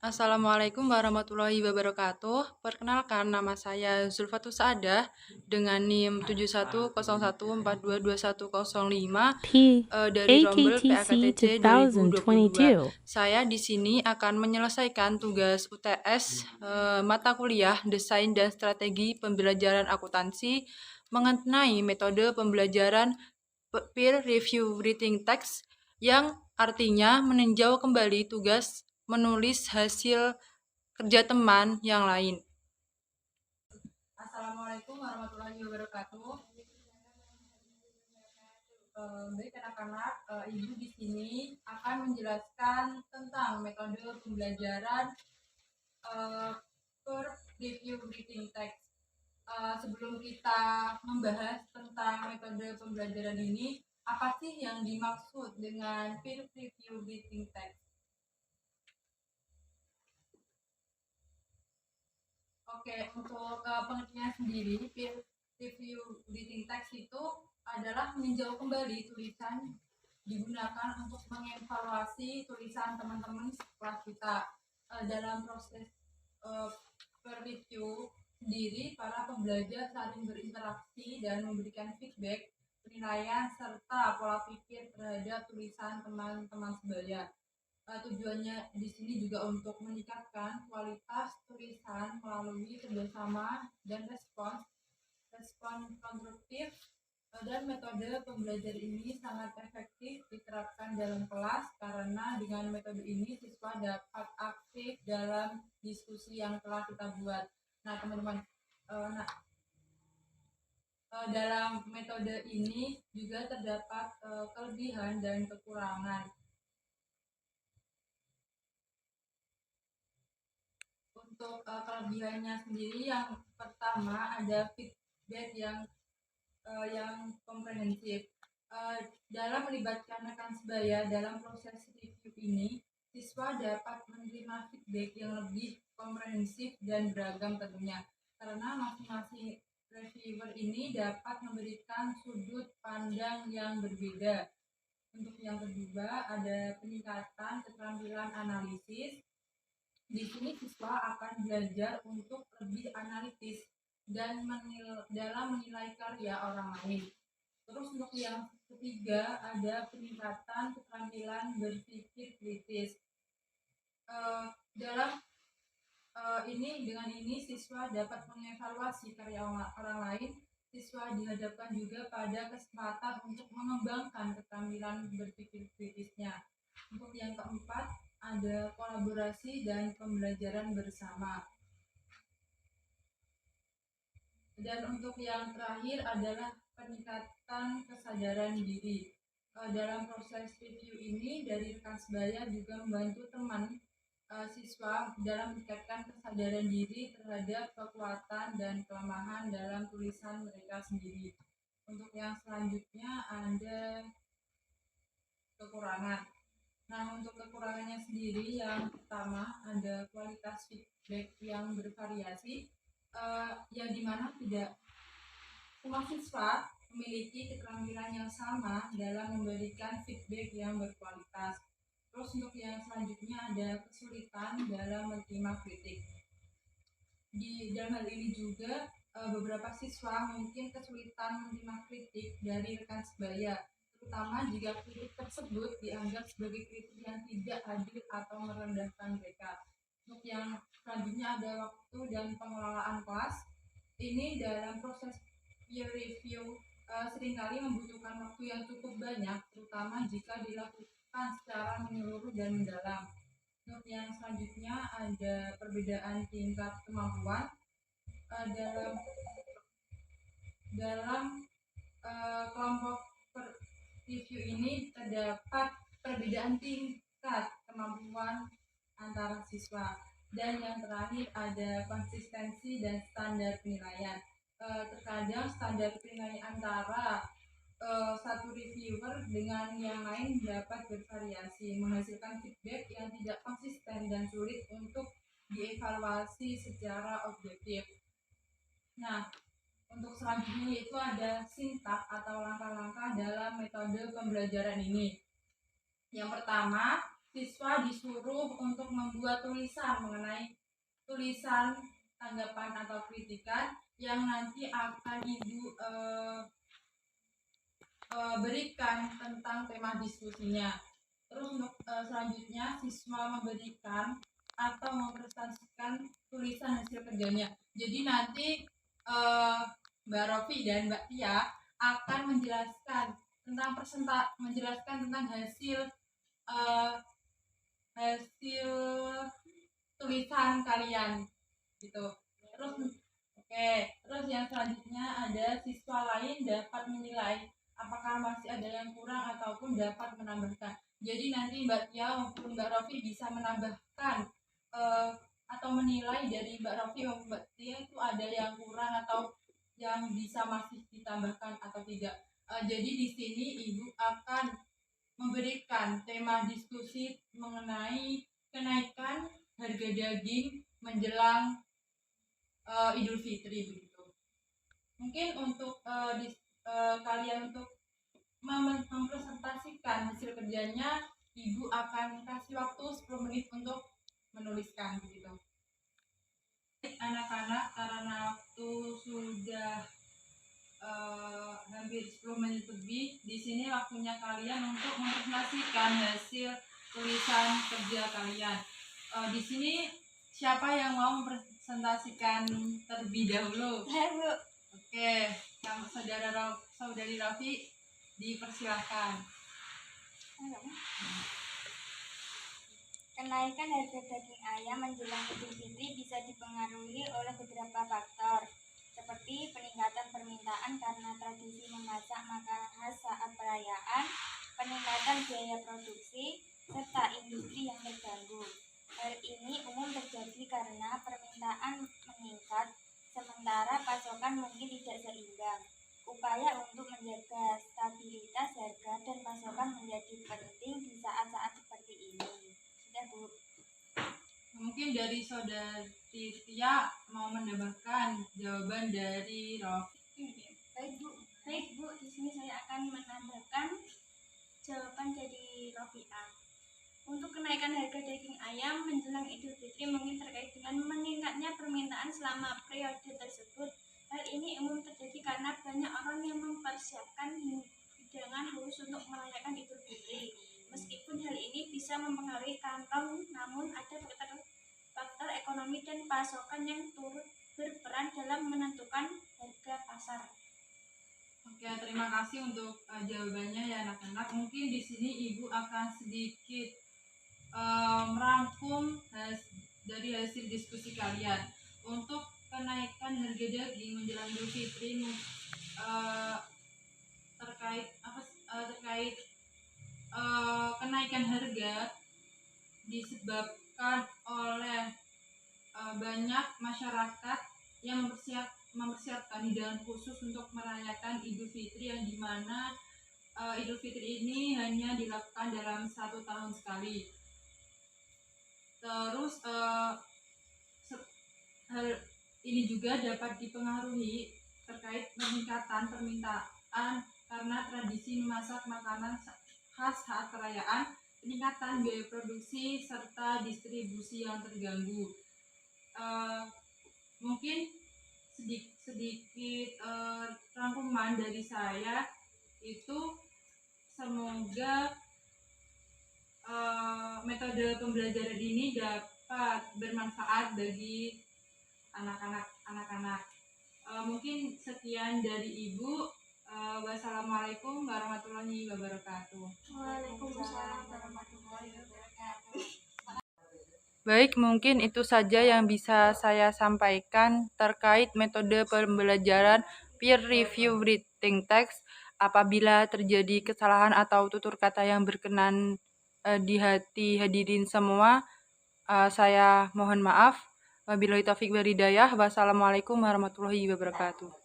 Assalamualaikum warahmatullahi wabarakatuh. Perkenalkan, nama saya Zulfatus Saadah dengan NIM 7101422105 P dari Rombel AKTC PAKTC 2022. 2022. Saya di sini akan menyelesaikan tugas UTS mata kuliah Desain dan Strategi Pembelajaran Akuntansi mengenai metode pembelajaran peer review reading text yang artinya meninjau kembali tugas menulis hasil kerja teman yang lain. Assalamualaikum warahmatullahi wabarakatuh. Baik anak-anak, Ibu di sini akan menjelaskan tentang metode pembelajaran per review reading text. Sebelum kita membahas tentang metode pembelajaran ini, apa sih yang dimaksud dengan peer review reading text? Oke, untuk pengertian sendiri, peer review reading text itu adalah meninjau kembali tulisan digunakan untuk mengevaluasi tulisan teman-teman setelah kita dalam proses peer review sendiri, para pembelajar saling berinteraksi dan memberikan feedback, penilaian, serta pola pikir terhadap tulisan teman-teman sebaya. Tujuannya di sini juga untuk meningkatkan kualitas tulisan melalui kerjasama dan respon konstruktif, dan metode pembelajaran ini sangat efektif diterapkan dalam kelas karena dengan metode ini siswa dapat aktif dalam diskusi yang telah kita buat. Nah teman-teman, dalam metode ini juga terdapat kelebihan dan kekurangan. Untuk kelebihannya sendiri, yang pertama ada feedback yang komprehensif. Dalam melibatkan rekan sebaya dalam proses review ini, siswa dapat menerima feedback yang lebih komprehensif dan beragam tentunya, karena masing-masing reviewer ini dapat memberikan sudut pandang yang berbeda. Untuk yang kedua, ada peningkatan keterampilan analisis. Di sini siswa akan belajar untuk lebih analitis dan dalam menilai karya orang lain. Terus untuk yang ketiga, ada peningkatan keterampilan berpikir kritis. Dalam dengan ini siswa dapat mengevaluasi karya orang lain. Siswa dihadapkan juga pada kesempatan untuk mengembangkan keterampilan berpikir kritisnya. Untuk yang keempat, ada kolaborasi dan pembelajaran bersama. Dan untuk yang terakhir adalah peningkatan kesadaran diri. Dalam proses review ini, dari rekan sebaya juga membantu teman siswa dalam meningkatkan kesadaran diri terhadap kekuatan dan kelemahan dalam tulisan mereka sendiri. Untuk yang selanjutnya ada kekurangan. Nah, untuk kekurangannya sendiri, yang pertama ada kualitas feedback yang bervariasi, yang dimana tidak semua siswa memiliki keterampilan yang sama dalam memberikan feedback yang berkualitas. Terus untuk yang selanjutnya ada kesulitan dalam menerima kritik. Di dalam hal ini juga beberapa siswa mungkin kesulitan menerima kritik dari rekan sebaya, terutama jika kritik tersebut dianggap sebagai kritik yang tidak adil atau merendahkan mereka. Untuk yang selanjutnya ada waktu dan pengelolaan kelas. Ini dalam proses peer review seringkali membutuhkan waktu yang cukup banyak, terutama jika dilakukan secara menyeluruh dan mendalam. Untuk yang selanjutnya ada perbedaan tingkat kemampuan. Dalam kelompok review ini terdapat perbedaan tingkat kemampuan antara siswa. Dan yang terakhir ada konsistensi dan standar penilaian. Terkadang standar penilaian antara satu reviewer dengan yang lain dapat bervariasi, menghasilkan feedback yang tidak konsisten dan sulit untuk dievaluasi secara objektif. Nah, untuk selanjutnya yaitu ada sintak atau langkah-langkah dalam metode pembelajaran ini. Yang pertama, siswa disuruh untuk membuat tulisan mengenai tulisan tanggapan atau kritikan yang nanti akan ibu berikan tentang tema diskusinya. Terus untuk selanjutnya siswa memberikan atau mempresentasikan tulisan hasil kerjanya. Jadi nanti Mbak Rofi dan Mbak Tia akan menjelaskan tentang hasil tulisan kalian gitu. Terus yang selanjutnya ada siswa lain dapat menilai apakah masih ada yang kurang ataupun dapat menambahkan. Jadi nanti Mbak Tia maupun Mbak Rofi bisa menambahkan atau menilai dari Mbak Rofi maupun Mbak Tia itu ada yang kurang atau yang bisa masih ditambahkan atau tidak. Jadi di sini Ibu akan memberikan tema diskusi mengenai kenaikan harga daging menjelang Idul Fitri begitu. Mungkin untuk kalian untuk mempresentasikan hasil kerjanya, Ibu akan kasih waktu 10 menit untuk menuliskan begitu. Anak-anak, karena waktu sudah hampir 10 menit lebih, di sini waktunya kalian untuk mempresentasikan hasil tulisan kerja kalian. Di sini siapa yang mau mempresentasikan terlebih dahulu? Bu. Oke, saudari Rafi dipersilahkan. Kenaikan harga daging ayam menjelang Idul Fitri bisa dipengaruhi oleh beberapa faktor, seperti peningkatan permintaan karena tradisi memasak makanan khas saat perayaan, peningkatan biaya produksi, serta industri yang terganggu. Hal ini umum terjadi karena permintaan meningkat, sementara pasokan mungkin tidak seimbang. Upaya untuk menjaga stabilitas harga dan pasokan menjadi penting di saat-saat seperti ini. Sudah, Bu. Mungkin dari saudari Tia mau menambahkan jawaban dari Rofi. Baik Bu, di sini saya akan menambahkan jawaban dari Rofiah. Untuk kenaikan harga daging ayam menjelang Idul Fitri mungkin terkait dengan meningkatnya permintaan selama periode tersebut. Hal ini umum terjadi karena banyak orang yang mempersiapkan hidangan khusus untuk merayakan Idul Fitri. Meskipun hal ini bisa mempengaruhi kantong, namun ada faktor ekonomi dan pasokan yang turut berperan dalam menentukan harga pasar. Oke, terima kasih untuk jawabannya ya anak-anak. Mungkin di sini Ibu akan sedikit merangkum dari hasil diskusi kalian. Untuk kenaikan harga daging menjelang Idul Fitri terkait kenaikan harga disebabkan oleh banyak masyarakat yang mempersiapkan hidangan khusus untuk merayakan Idul Fitri, yang dimana Idul Fitri ini hanya dilakukan dalam 1 tahun sekali. Terus hal ini juga dapat dipengaruhi terkait peningkatan permintaan karena tradisi memasak makanan khas saat perayaan, peningkatan biaya produksi, serta distribusi yang terganggu. Mungkin sedikit rangkuman dari saya itu, semoga metode pembelajaran ini dapat bermanfaat bagi anak-anak. Mungkin sekian dari Ibu. Wassalamualaikum warahmatullahi wabarakatuh. Waalaikumsalam warahmatullahi wabarakatuh. Baik, mungkin itu saja yang bisa saya sampaikan terkait metode pembelajaran peer review writing text. Apabila terjadi kesalahan atau tutur kata yang berkenan di hati hadirin semua, saya mohon maaf. Wabillahi taufiq wal hidayah. Wassalamualaikum warahmatullahi wabarakatuh.